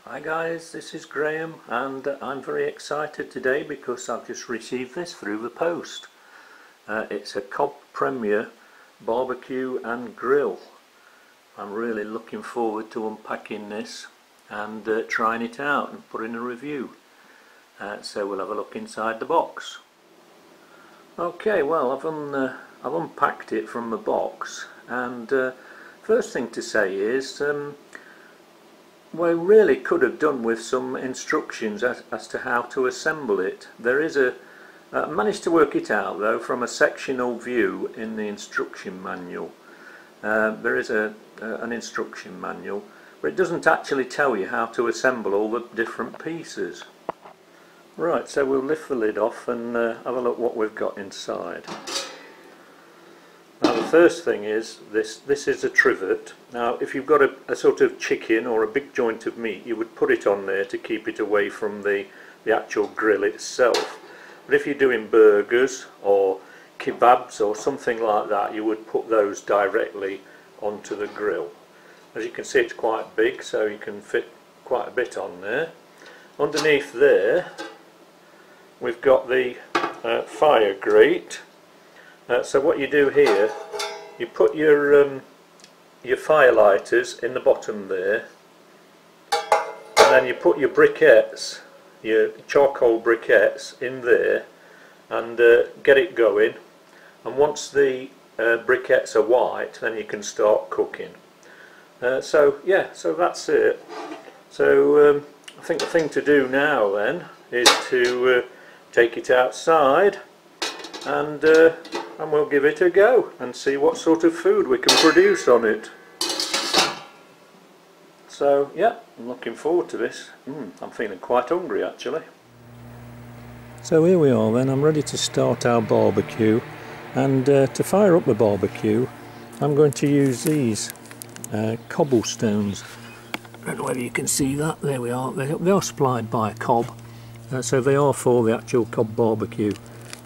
Hi guys, this is Graham and I'm very excited today because I've just received this through the post. It's a Cobb Premier barbecue and grill. I'm really looking forward to unpacking this and trying it out and putting a review. So we'll have a look inside the box. Okay, well I've unpacked it from the box, and first thing to say is we really could have done with some instructions as to how to assemble it. There is I managed to work it out though from a sectional view in the instruction manual. There is an instruction manual, but it doesn't actually tell you how to assemble all the different pieces. Right, so we'll lift the lid off and have a look what we've got inside. Now the first thing is this is a trivet. Now if you've got a sort of chicken or a big joint of meat, you would put it on there to keep it away from the actual grill itself. But if you're doing burgers or kebabs or something like that, you would put those directly onto the grill. As you can see, it's quite big, so you can fit quite a bit on there. Underneath there we've got the fire grate. So what you do here, you put your fire lighters in the bottom there, and then you put your briquettes, your charcoal briquettes, in there and get it going. And once the briquettes are white, then you can start cooking. So yeah, so that's it. So I think the thing to do now then is to take it outside and we'll give it a go and see what sort of food we can produce on it. So yeah, I'm looking forward to this. I'm feeling quite hungry actually. So here we are then, I'm ready to start our barbecue, and to fire up the barbecue I'm going to use these cobblestones. I don't know whether you can see that, there we are. They are supplied by Cobb, so they are for the actual Cobb barbecue.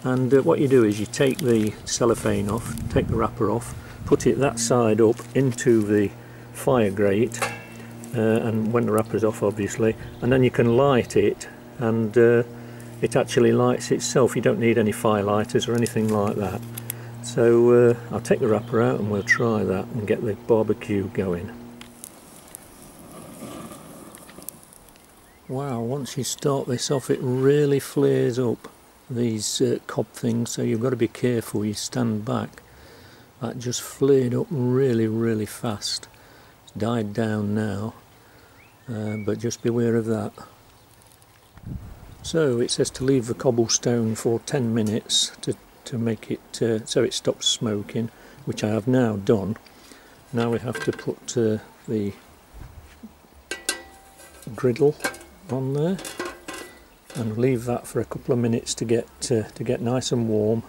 And what you do is you take the cellophane off, take the wrapper off, put it that side up into the fire grate, and when the wrapper's off obviously, and then you can light it, and it actually lights itself. You don't need any fire lighters or anything like that. So I'll take the wrapper out and we'll try that and get the barbecue going. Wow, once you start this off it really flares up, these Cobb things, so you've got to be careful. You stand back. That just flared up really fast. It's died down now, but just beware of that. So it says to leave the cobblestone for 10 minutes to make it so it stops smoking, which I have now done. Now we have to put the griddle on there and leave that for a couple of minutes to get nice and warm,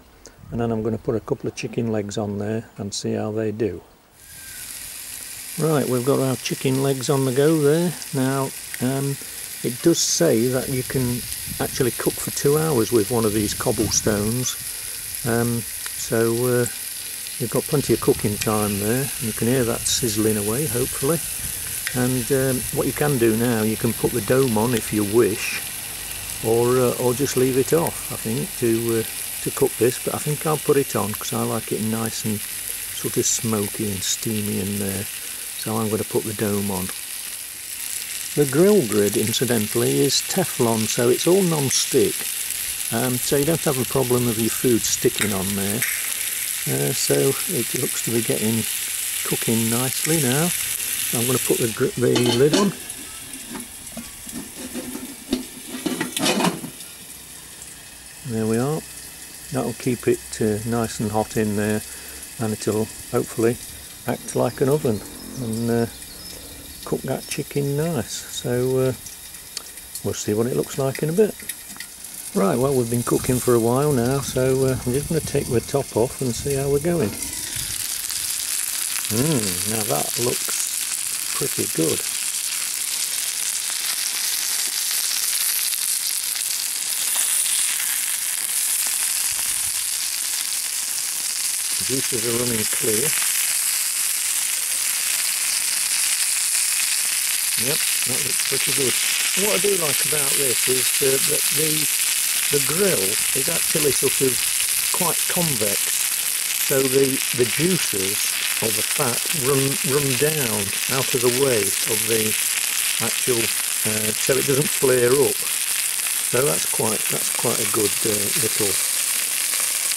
and then I'm going to put a couple of chicken legs on there and see how they do. Right, we've got our chicken legs on the go there. Now it does say that you can actually cook for 2 hours with one of these cobblestones, so you've got plenty of cooking time there, and you can hear that sizzling away hopefully. And what you can do now, you can put the dome on if you wish, or just leave it off, I think, to cook this. But I think I'll put it on because I like it nice and sort of smoky and steamy in there, so I'm going to put the dome on. The grill grid, incidentally, is Teflon, so it's all non-stick, so you don't have a problem of your food sticking on there. So it looks to be cooking nicely now. I'm going to put the lid on. There we are. That'll keep it nice and hot in there, and it'll hopefully act like an oven and cook that chicken nice. So we'll see what it looks like in a bit. Right, well, we've been cooking for a while now, so I'm just going to take the top off and see how we're going. Now that looks pretty good. The juices are running clear. Yep, that looks pretty good. What I do like about this is that the grill is actually sort of quite convex, so the juices or the fat run down out of the way of the actual, so it doesn't flare up. So that's quite a good little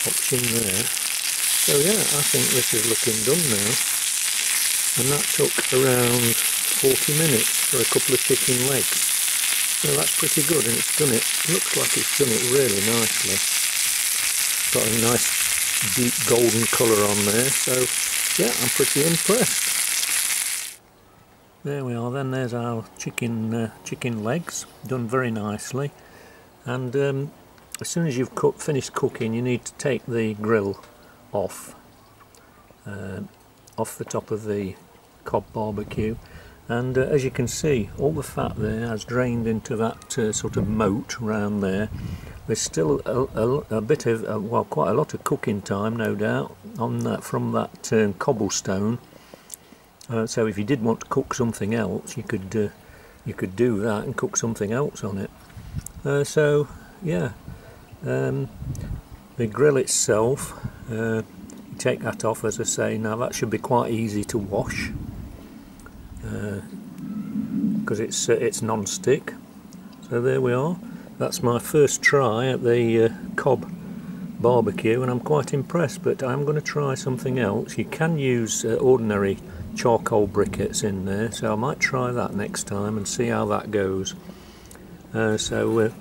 option there. So yeah, I think this is looking done now, and that took around 40 minutes for a couple of chicken legs. So that's pretty good, and it's done it. Looks like it's done it really nicely. Got a nice deep golden colour on there, so yeah, I'm pretty impressed. There we are then, there's our chicken legs, done very nicely. And as soon as you've finished cooking, you need to take the grill off the top of the Cobb BBQ. And as you can see, all the fat there has drained into that sort of moat round there. There's still a bit of, well, quite a lot of cooking time, no doubt, on that, from that cobblestone. So if you did want to cook something else, you could do that and cook something else on it. So yeah, the grill itself, you take that off, as I say. Now that should be quite easy to wash, because it's non-stick. So there we are. That's my first try at the Cobb BBQ, and I'm quite impressed, but I'm going to try something else. You can use ordinary charcoal briquettes in there, so I might try that next time and see how that goes. So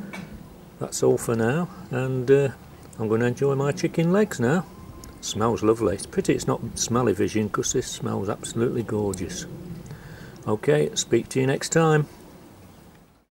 that's all for now, and I'm going to enjoy my chicken legs now. Smells lovely. It's pity it's not smelly vision, because this smells absolutely gorgeous. Okay, speak to you next time.